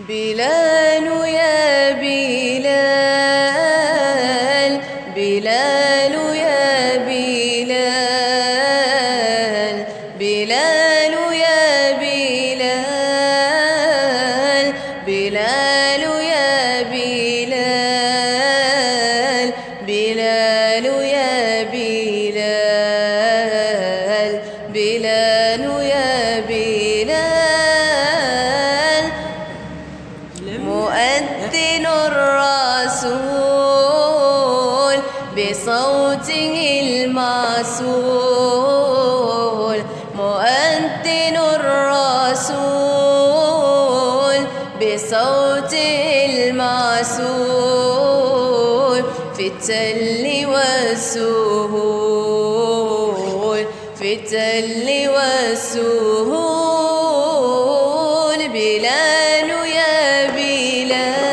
بلال يا بلال، بلال يا بلال، بلال يا بلال، بلال يا بلال، بلال يا بلال، بلال يا بلال، مؤذن الرسول بصوته المعسول، مؤذن الرسول بصوته المعسول، في التل والسهول، في التل والسهول، بلال يا بلال،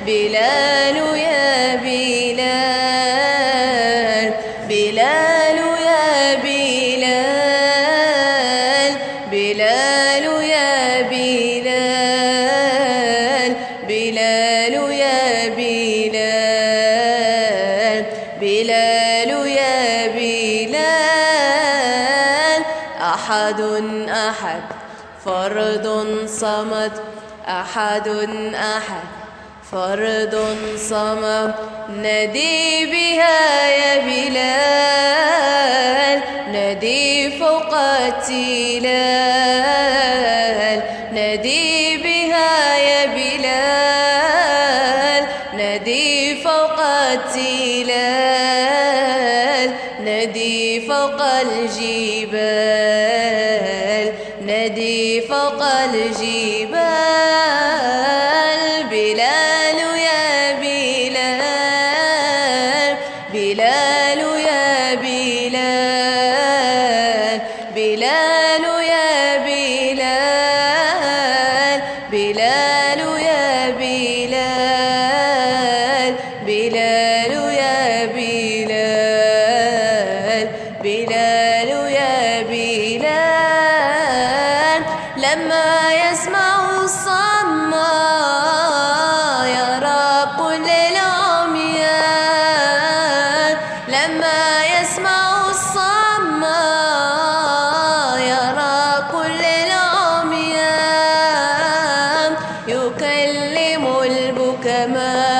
بلال يا بلال، بلال يا بلال، بلال يا بلال، بلال يا بلال، بلال يا بلال، أحد أحد فرد صمد، أحد أحد فرد صمد، ندي بها يا بلال، ندي فوق التلال، ندي بها يا بلال، ندي فوق التلال، ندي فوق الجبال، ندي فوق الجبال، بلال يا بلال، بلال يا بلال، بلال يا بلال، بلال يا بلال، بلال يا بلال، بلال يا بلال، لما يسمع الصمّا يرى كل العميان، لما يسمع الصمّا يرى كل العميان، يكلم البكماء،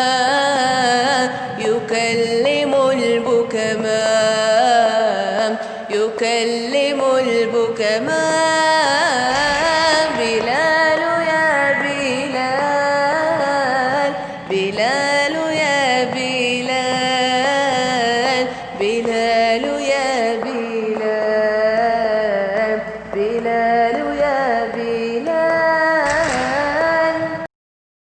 يكلم البكماء، يكلم البكماء، بلال يا بلال، بلال يا بلال، بلال يا بلال، بلال يا